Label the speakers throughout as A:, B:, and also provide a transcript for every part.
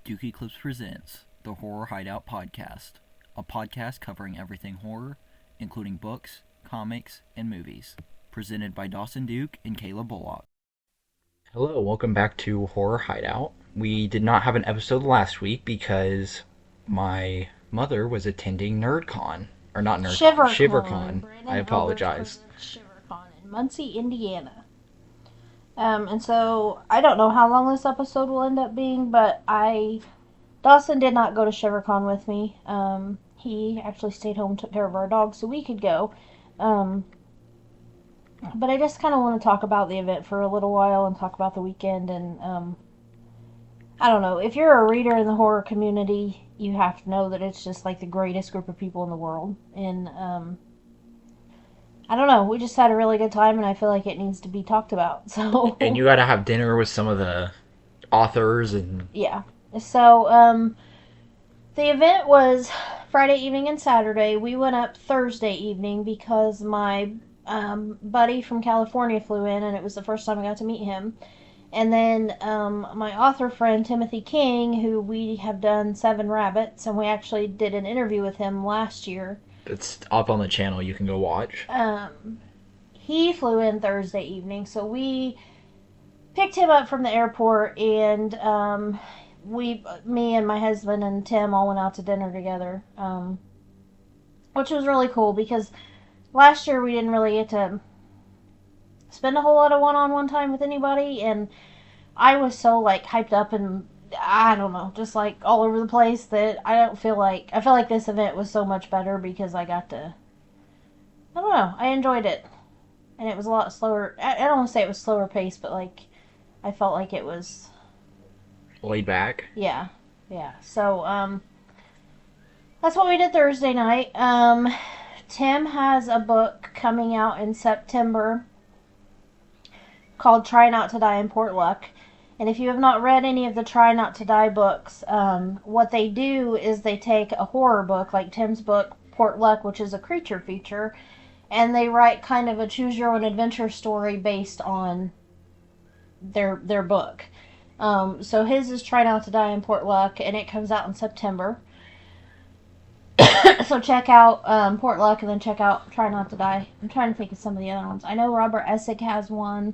A: Dukey Clips presents the Horror Hideout Podcast, a podcast covering everything horror, including books, comics, and movies. Presented by Dawson Duke and Kayla Bullock.
B: Hello, welcome back to Horror Hideout. We did not have an episode last week because my mother was attending NerdCon. Or not NerdCon, Shivercon. I apologize.
C: Shivercon in Muncie, Indiana. And so I don't know how long this episode will end up being, but Dawson did not go to Shivercon with me. He actually stayed home and took care of our dog so we could go. But I just kind of want to talk about the event for a little while and talk about the weekend. And I don't know, if you're a reader in the horror community, you have to know that it's just like the greatest group of people in the world. And I don't know, we just had a really good time, and I feel like it needs to be talked about. So
B: And you gotta have dinner with some of the authors and...
C: yeah. So the event was Friday evening and Saturday. We went up Thursday evening because my buddy from California flew in, and it was the first time I got to meet him. And then my author friend, Timothy King, who we have done Seven Rabbits, and we actually did an interview with him last year.
B: It's up on the channel, you can go watch.
C: He flew in Thursday evening, so we picked him up from the airport, and me and my husband and Tim all went out to dinner together, which was really cool because last year we didn't really get to spend a whole lot of one-on-one time with anybody, and I was so like hyped up and I don't know, just like all over the place that I feel like this event was so much better because I got to, I don't know, I enjoyed it, and it was a lot slower. I don't want to say it was slower paced, but like I felt like it was
B: laid back.
C: Yeah. So that's what we did Thursday night. Tim has a book coming out in September called Try Not to Die in Port Luck. And if you have not read any of the Try Not to Die books, what they do is they take a horror book, like Tim's book, Port Luck, which is a creature feature, and they write kind of a choose-your-own-adventure story based on their book. So his is Try Not to Die in Port Luck, and it comes out in September. So check out Port Luck, and then check out Try Not to Die. I'm trying to think of some of the other ones. I know Robert Essig has one.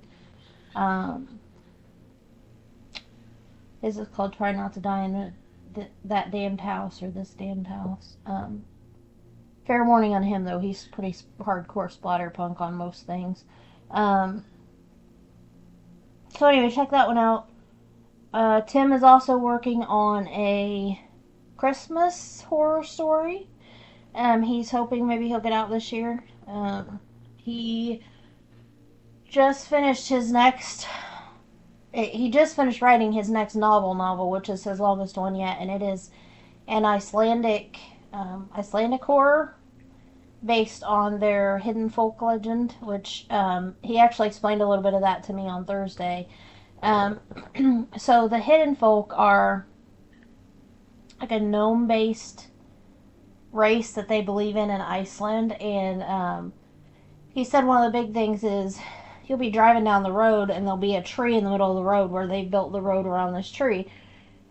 C: His is called Try Not to Die in That Damned House, or This Damned House. Fair warning on him, though. He's pretty hardcore splatterpunk on most things. So anyway, check that one out. Tim is also working on a Christmas horror story. He's hoping maybe he'll get out this year. He just finished writing his next novel, which is his longest one yet, and it is an Icelandic horror based on their hidden folk legend, which he actually explained a little bit of that to me on Thursday. So the hidden folk are like a gnome-based race that they believe in Iceland, and he said one of the big things is you'll be driving down the road and there'll be a tree in the middle of the road where they built the road around this tree.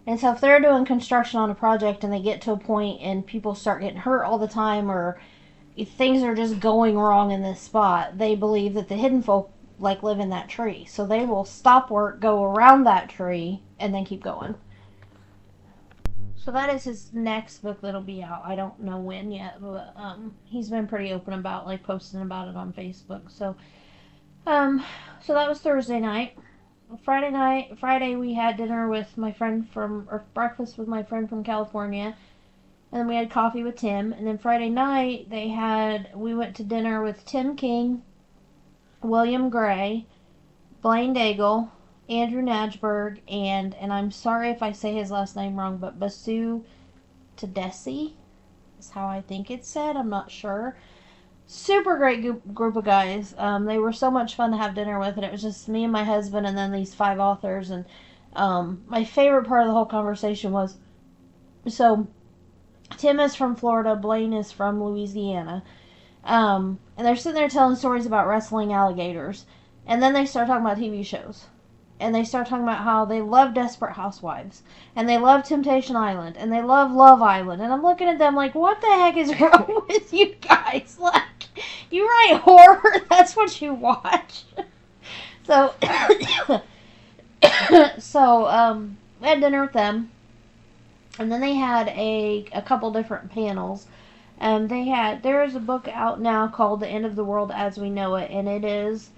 C: And so if they're doing construction on a project and they get to a point and people start getting hurt all the time, or if things are just going wrong in this spot, they believe that the hidden folk like live in that tree. So they will stop work, go around that tree, and then keep going. So that is his next book that'll be out. I don't know when yet, but he's been pretty open about like posting about it on Facebook. So that was Thursday night. Friday we had dinner with breakfast with my friend from California, and then we had coffee with Tim. And then Friday night we went to dinner with Tim King, William Gray, Blaine Daigle, Andrew Najberg, and I'm sorry if I say his last name wrong, but Basu Tedesi is how I think it's said. I'm not sure. Super great group of guys. They were so much fun to have dinner with, and it was just me and my husband and then these 5 authors. And my favorite part of the whole conversation was, so Tim is from Florida, Blaine is from Louisiana, and they're sitting there telling stories about wrestling alligators, and then they start talking about TV shows. and they start talking about how they love Desperate Housewives, and they love Temptation Island, and they love Love Island, and I'm looking at them like, what the heck is wrong with you guys? Like, you write horror, that's what you watch. So, we had dinner with them, and then they had a couple different panels. And there is a book out now called The End of the World as We Know It, and it is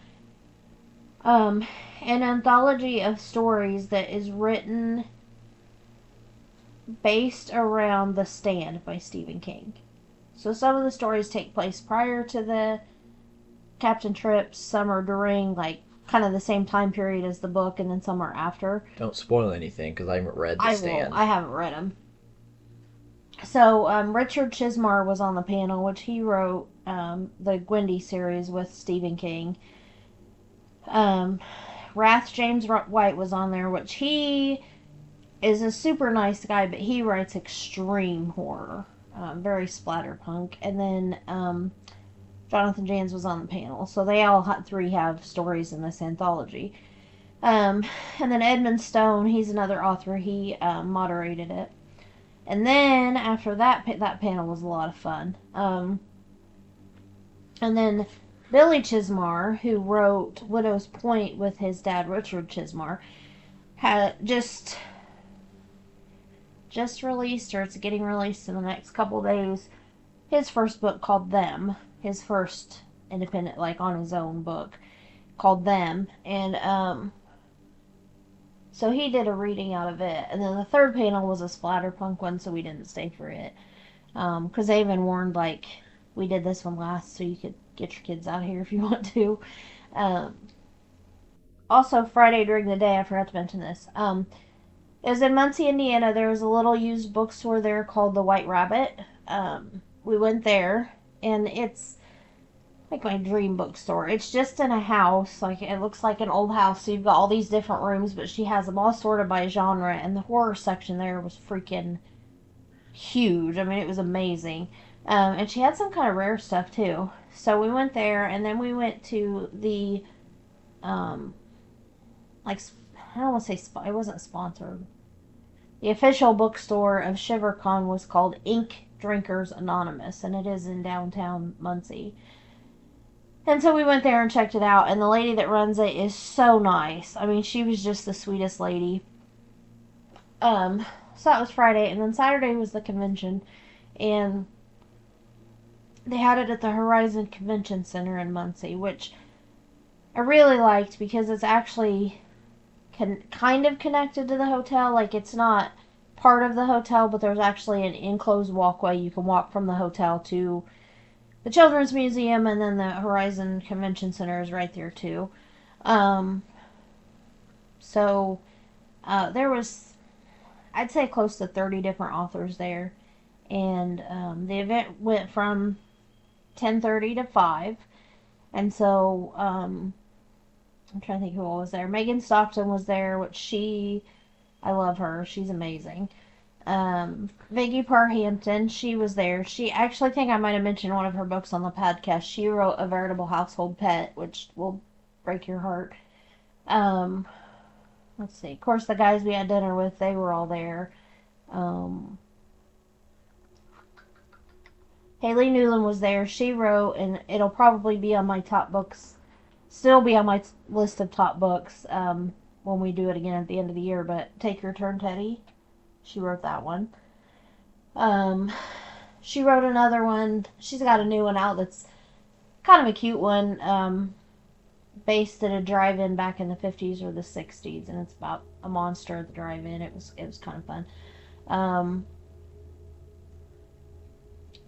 C: an anthology of stories that is written based around The Stand by Stephen King. So some of the stories take place prior to the Captain Trips, some are during, like, kind of the same time period as the book, and then some are after.
B: Don't spoil anything, because I haven't read The Stand.
C: I haven't read them. So, Richard Chismar was on the panel, which he wrote the Gwendy series with Stephen King. Wrath James White was on there, which he is a super nice guy, but he writes extreme horror. Very splatterpunk. And then Jonathan Jans was on the panel. So they all three have stories in this anthology. And then Edmund Stone, he's another author. He moderated it. And then after that panel was a lot of fun. And then Billy Chismar, who wrote Widow's Point with his dad, Richard Chismar, had just released, or it's getting released in the next couple days, his first book called Them. His first independent, like, on his own book called Them. And, so he did a reading out of it. And then the third panel was a splatterpunk one, so we didn't stay for it. Because they even warned, like, we did this one last, so you could get your kids out of here if you want to. Also, Friday during the day, I forgot to mention this. It was in Muncie, Indiana. There was a little used bookstore there called the White Rabbit. We went there, and it's like my dream bookstore. It's just in a house. Like, it looks like an old house. So you've got all these different rooms, but she has them all sorted by genre. And the horror section there was freaking huge. I mean, it was amazing. And she had some kind of rare stuff too. So we went there, and then we went to the, like, I don't want to say, it wasn't sponsored. The official bookstore of Shivercon was called Ink Drinkers Anonymous, and it is in downtown Muncie. And so we went there and checked it out, and the lady that runs it is so nice. I mean, she was just the sweetest lady. So that was Friday, and then Saturday was the convention, and they had it at the Horizon Convention Center in Muncie, which I really liked because it's actually kind of connected to the hotel. Like, it's not part of the hotel, but there's actually an enclosed walkway. You can walk from the hotel to the Children's Museum, and then the Horizon Convention Center is right there too. So there was, I'd say, close to 30 different authors there, and the event went from 10:30 to 5, and so I'm trying to think who all was there. Megan Stockton was there, which I love her. She's amazing. Viggy Parhampton, she was there. She actually, think I might have mentioned one of her books on the podcast. She wrote A Veritable Household Pet, which will break your heart. Let's see. Of course, the guys we had dinner with, they were all there. Haley Newland was there. She wrote, and it'll probably be on my top books, still be on my list of top books when we do it again at the end of the year, but Take Your Turn, Teddy. She wrote that one. She wrote another one. She's got a new one out that's kind of a cute one, based at a drive-in back in the 50s or the 60s, and it's about a monster at the drive-in. It was kind of fun.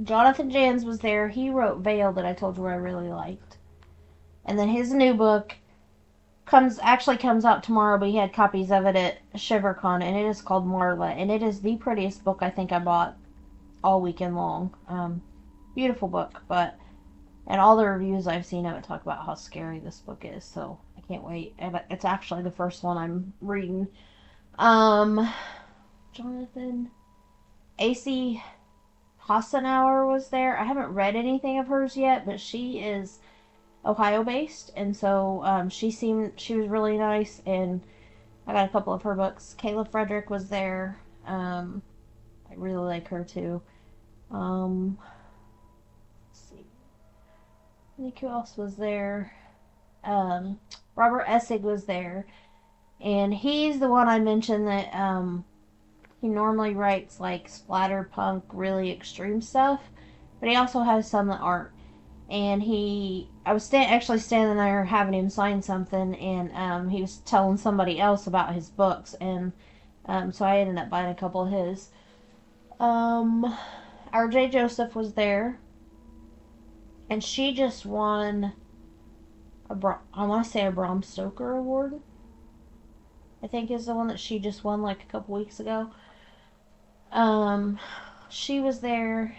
C: Jonathan Jans was there. He wrote Veil, that I told you I really liked. And then his new book comes out tomorrow, but he had copies of it at Shivercon, and it is called Marla, and it is the prettiest book I think I bought all weekend long. Beautiful book, and all the reviews I've seen of it talk about how scary this book is, so I can't wait. And it's actually the first one I'm reading. Jonathan, AC Hassenauer was there. I haven't read anything of hers yet, but she is Ohio based, and so she was really nice, and I got a couple of her books. Kayla Frederick was there. I really like her too. Let's see. I think who else was there? Robert Essig was there. And he's the one I mentioned that he normally writes like splatterpunk, really extreme stuff. But he also has some that aren't. And I was actually standing there having him sign something, and he was telling somebody else about his books, and so I ended up buying a couple of his. R.J. Joseph was there, and she just won I want to say a Bram Stoker award. I think is the one that she just won like a couple weeks ago. She was there.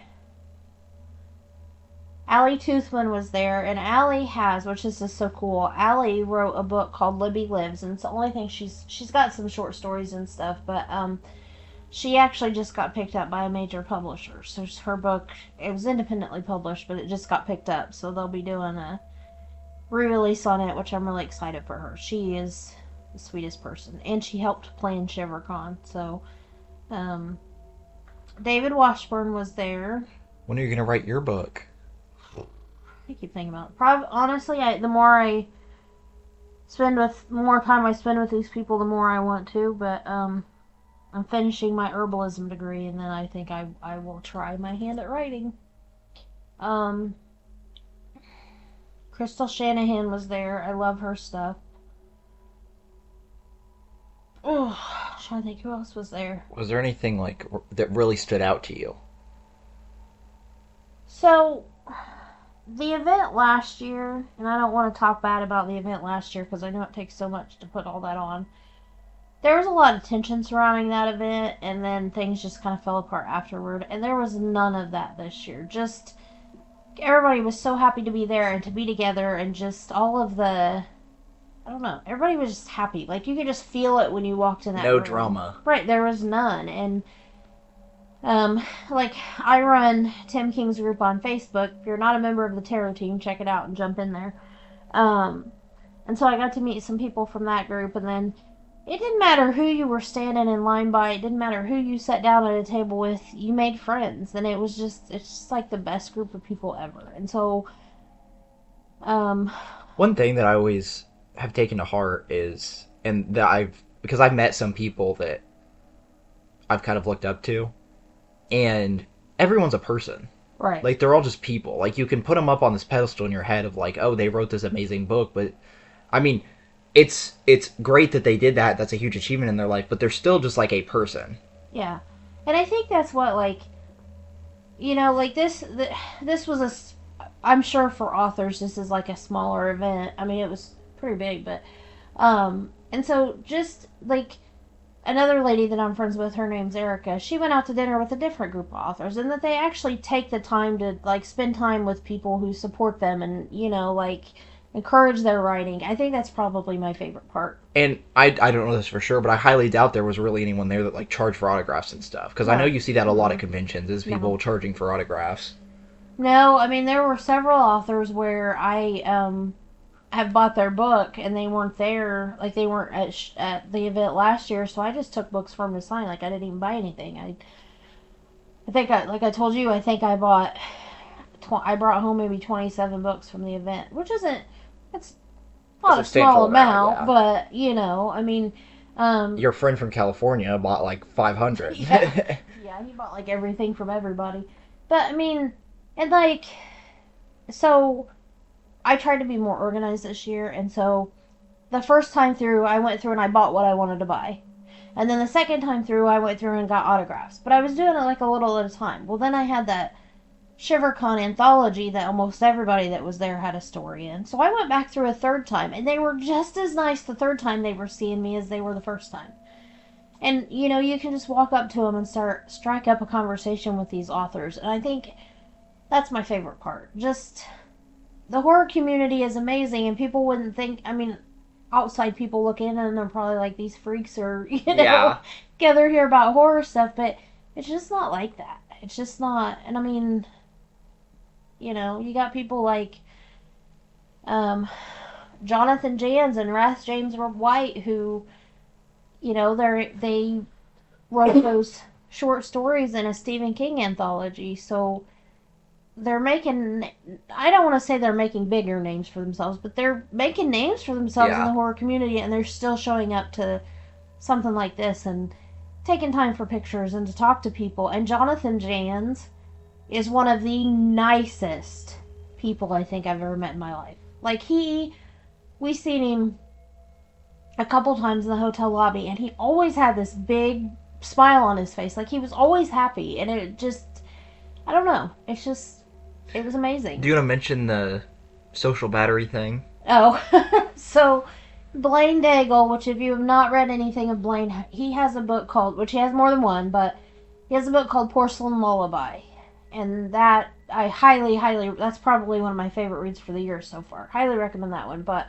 C: Allie Toothman was there, and Allie has, which is just so cool. Allie wrote a book called Libby Lives, and it's the only thing she's got some short stories and stuff, but she actually just got picked up by a major publisher. So her book, it was independently published, but it just got picked up, so they'll be doing a re-release on it, which I'm really excited for her. She is the sweetest person, and she helped plan Shivercon. So David Washburn was there.
B: When are you going to write your book?
C: I keep thinking about it. Honestly, the more time I spend with these people, the more I want to. But I'm finishing my herbalism degree, and then I think I will try my hand at writing. Crystal Shanahan was there. I love her stuff. Oh, I'm trying to think who else was there.
B: Was there anything like that really stood out to you?
C: So, the event last year, and I don't want to talk bad about the event last year because I know it takes so much to put all that on. There was a lot of tension surrounding that event, and then things just kind of fell apart afterward, and there was none of that this year. Just, everybody was so happy to be there and to be together, and just all of the, I don't know, everybody was just happy. Like, you could just feel it when you walked in that room.
B: No drama.
C: Right, there was none, and like, I run Tim King's group on Facebook. If you're not a member of the tarot team, check it out and jump in there. And so I got to meet some people from that group, and then it didn't matter who you were standing in line by, it didn't matter who you sat down at a table with, you made friends, and it's just like the best group of people ever. And so,
B: one thing that I always have taken to heart is, and that because I've met some people that I've kind of looked up to, and everyone's a person.
C: Right.
B: Like, they're all just people. Like, you can put them up on this pedestal in your head of like, oh, they wrote this amazing book, but I mean, it's great that they did that. That's a huge achievement in their life, but they're still just like a person.
C: Yeah. And I think that's what, like, you know, like this was I'm sure for authors this is like a smaller event. I mean, it was pretty big, but and so just like another lady that I'm friends with, her name's Erica, she went out to dinner with a different group of authors, and that they actually take the time to, like, spend time with people who support them and, you know, like, encourage their writing. I think that's probably my favorite part.
B: And I don't know this for sure, but I highly doubt there was really anyone there that, like, charged for autographs and stuff. Because I know you see that a lot at conventions, is people charging for autographs.
C: No, I mean, there were several authors where I have bought their book and they weren't there, like they weren't at the event last year, so I just took books from them to sign. Like, I didn't even buy anything. I think like I told you, I think I brought home maybe 27 books from the event, which isn't, it's not a small amount, but you know, I mean,
B: your friend from California bought like 500.
C: Yeah, he bought like everything from everybody. But I mean, and like, so I tried to be more organized this year, and so the first time through, I went through and I bought what I wanted to buy. And then the second time through, I went through and got autographs. But I was doing it like a little at a time. Well, then I had that Shivercon anthology that almost everybody that was there had a story in. So I went back through a third time, and they were just as nice the third time they were seeing me as they were the first time. And, you know, you can just walk up to them and strike up a conversation with these authors. And I think that's my favorite part. Just, the horror community is amazing, and people wouldn't think, I mean, outside people look in and they're probably like, these freaks are, you know, gather here about horror stuff, but it's just not like that. It's just not. And I mean, you know, you got people like Jonathan Jans and Wrath James White who they wrote those short stories in a Stephen King anthology, so they're making, I don't want to say they're making bigger names for themselves, but they're making names for themselves in the horror community, and they're still showing up to something like this and taking time for pictures and to talk to people. And Jonathan Jans is one of the nicest people I think I've ever met in my life. Like, we seen him a couple times in the hotel lobby, and he always had this big smile on his face. Like, he was always happy, and it just, I don't know. It's just, it was amazing.
B: Do you want to mention the social battery thing?
C: Oh, so Blaine Daigle, which if you have not read anything of Blaine, he has a book called, which he has more than one, but he has a book called Porcelain Lullaby. And that, I highly, that's probably one of my favorite reads for the year so far. Highly recommend that one. But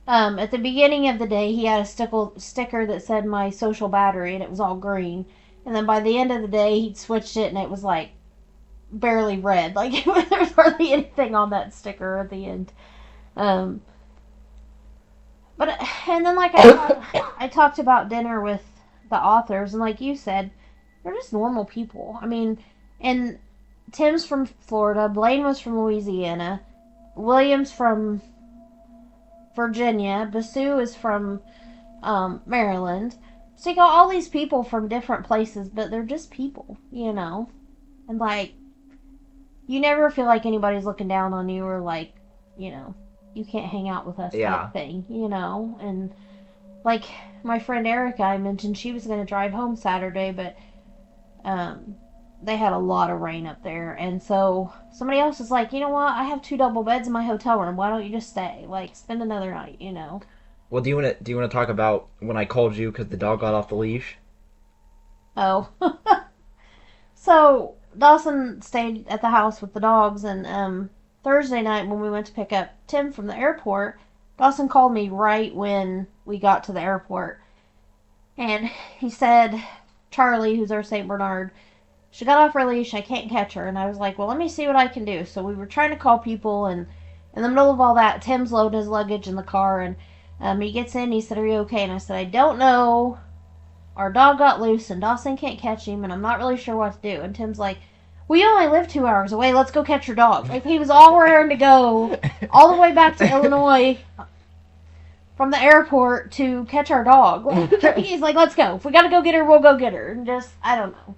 C: at the beginning of the day, he had a sticker that said my social battery, and it was all green. And then by the end of the day, he'd switched it, and it was like barely red. Like, there's hardly anything on that sticker at the end. And then, like, I talked about dinner with the authors, and like you said, they're just normal people. I mean, and Tim's from Florida, Blaine was from Louisiana, William's from Virginia, Basu is from Maryland. So you got all these people from different places, but they're just people, And, like, you never feel like anybody's looking down on you or, like, you can't hang out with us type thing, And, like, my friend Erica, I mentioned she was going to drive home Saturday, but they had a lot of rain up there. And so somebody else is like, you know what? I have 2 double beds in my hotel room. Why don't you just stay? Like, spend another night,
B: Well, do you want to talk about when I called you because the dog got off the leash?
C: Oh. So Dawson stayed at the house with the dogs, and Thursday night when we went to pick up Tim from the airport, Dawson called me right when we got to the airport. And he said, Charlie, who's our St. Bernard, she got off her leash, I can't catch her. And I was like, well, let me see what I can do. So we were trying to call people, and in the middle of all that, Tim's loading his luggage in the car, and he gets in, he said, are you okay? And I said, I don't know. Our dog got loose, and Dawson can't catch him, and I'm not really sure what to do. And Tim's like, we only live 2 hours away, let's go catch your dog. Like, he was all raring to go, all the way back to Illinois from the airport to catch our dog. He's like, let's go. If we gotta go get her, we'll go get her. And just, I don't know.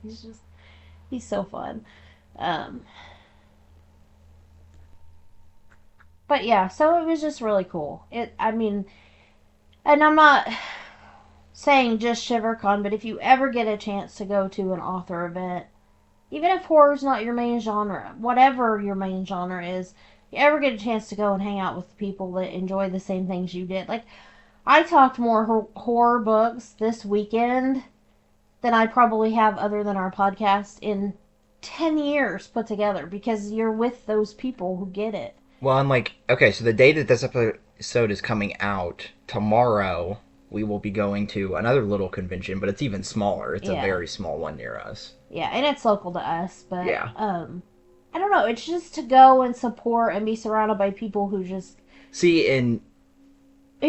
C: He's so fun. But yeah, so it was just really cool. And I'm not saying just Shivercon, but if you ever get a chance to go to an author event, even if horror's not your main genre, whatever your main genre is, if you ever get a chance to go and hang out with people that enjoy the same things you did. Like, I talked more horror books this weekend than I probably have other than our podcast in 10 years put together, because you're with those people who get it.
B: Well, I'm like, okay, so the day that this episode is coming out, tomorrow, we will be going to another little convention, but it's even smaller. It's a very small one near us.
C: Yeah, and it's local to us, but
B: yeah.
C: I don't know, it's just to go and support and be surrounded by people who just... who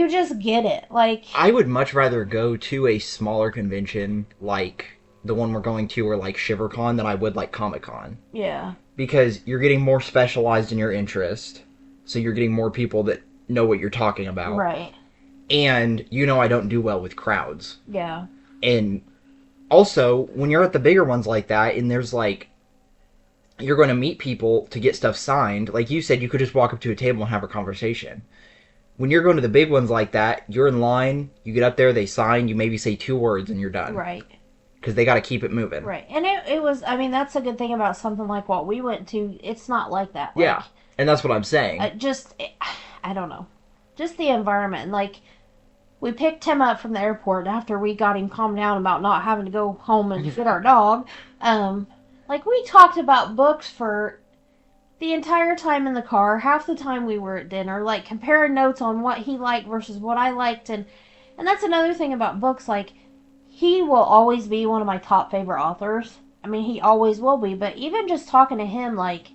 C: just get it. Like,
B: I would much rather go to a smaller convention like the one we're going to, or like Shivercon, than I would like Comic-Con.
C: Yeah.
B: Because you're getting more specialized in your interest, so you're getting more people that know what you're talking about.
C: Right.
B: And I don't do well with crowds.
C: Yeah.
B: And also, when you're at the bigger ones like that, and there's like, you're going to meet people to get stuff signed, like you said, you could just walk up to a table and have a conversation. When you're going to the big ones like that, you're in line, you get up there, they sign, you maybe say 2 words, and you're done.
C: Right.
B: Because they got to keep it moving.
C: Right. And it was, I mean, that's a good thing about something like what we went to. It's not like that. Like,
B: yeah. And that's what I'm saying.
C: I don't know. Just the environment. Like, we picked him up from the airport after we got him calmed down about not having to go home and get our dog. Like, we talked about books for the entire time in the car, half the time we were at dinner, like, comparing notes on what he liked versus what I liked. And that's another thing about books. Like, he will always be one of my top favorite authors. I mean, he always will be. But even just talking to him, like,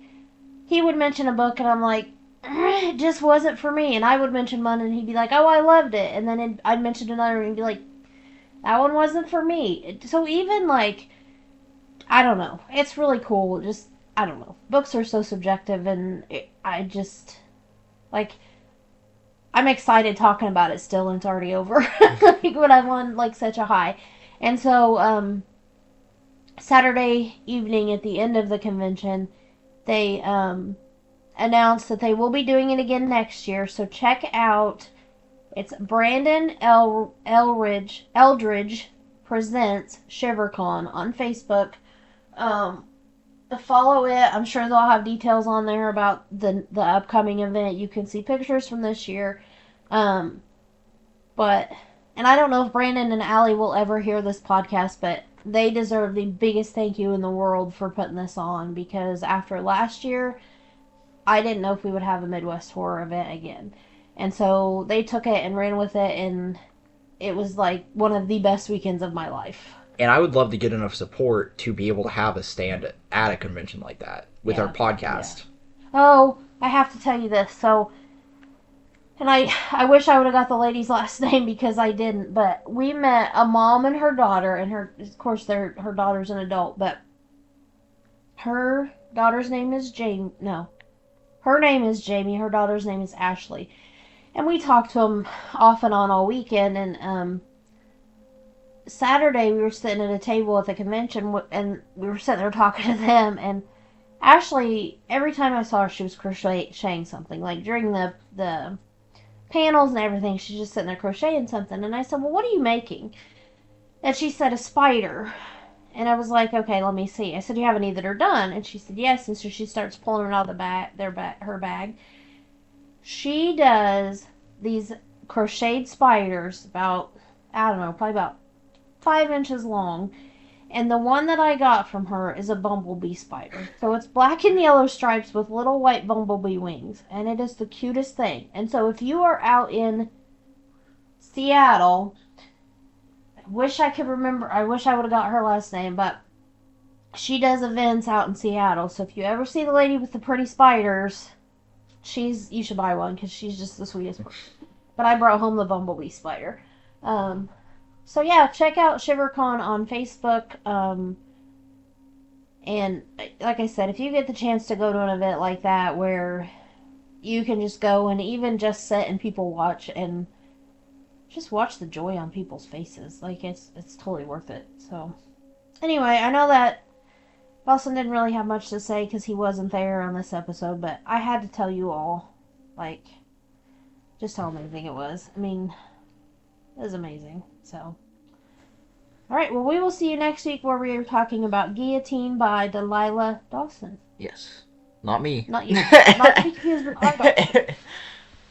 C: he would mention a book and I'm like, it just wasn't for me. And I would mention one and he'd be like, oh, I loved it. And then I'd mention another and he'd be like, That one wasn't for me. So even like, I don't know. It's really cool. Just, I don't know. Books are so subjective, and I just, like, I'm excited talking about it still, and it's already over. Like, when I'm on, like, such a high. And so, Saturday evening at the end of the convention, they announced that they will be doing it again next year. So check out, it's Brandon Eldridge presents Shivercon on Facebook. Um, Follow it. I'm sure they'll have details on there about the upcoming event. You can see pictures from this year. Um, but and I don't know if Brandon and Allie will ever hear this podcast, but they deserve the biggest thank you in the world for putting this on, because after last year, I didn't know if we would have a Midwest horror event again. And so they took it and ran with it, and it was like one of the best weekends of my life.
B: And I would love to get enough support to be able to have a stand at a convention like that with our podcast.
C: Yeah. Oh, I have to tell you this. So, and I wish I would have got the lady's last name because I didn't, but we met a mom and her daughter, and of course, her daughter's an adult, but her daughter's name is Jamie. No, her name is Jamie. Her daughter's name is Ashley. And we talked to them off and on all weekend, and Saturday we were sitting at a table at the convention, and we were sitting there talking to them, and Ashley, every time I saw her, she was crocheting something. Like during the panels and everything, she's just sitting there crocheting something. And I said, well, what are you making? And she said, a spider. And I was like, okay, let me see. I said, you have any that are done? And she said, yes. And so she starts pulling them out of her bag. She does these crocheted spiders about, I don't know, probably about 5 inches long. And the one that I got from her is a bumblebee spider. So it's black and yellow stripes with little white bumblebee wings. And it is the cutest thing. And so if you are out in Seattle, I wish I could remember. I wish I would have got her last name. But she does events out in Seattle. So if you ever see the lady with the pretty spiders, you should buy one because she's just the sweetest person. But I brought home the bumblebee spider. So yeah, check out Shivercon on Facebook. And like I said, if you get the chance to go to an event like that where you can just go and even just sit and people watch and just watch the joy on people's faces, like it's totally worth it. So anyway, I know that Dawson didn't really have much to say because he wasn't there on this episode, but I had to tell you all, like, just how amazing it was. I mean, it was amazing. So, alright, well, we will see you next week where we are talking about Guillotine by Delilah Dawson.
B: Yes. Not me.
C: Not you. Not to be confused with our Dawson.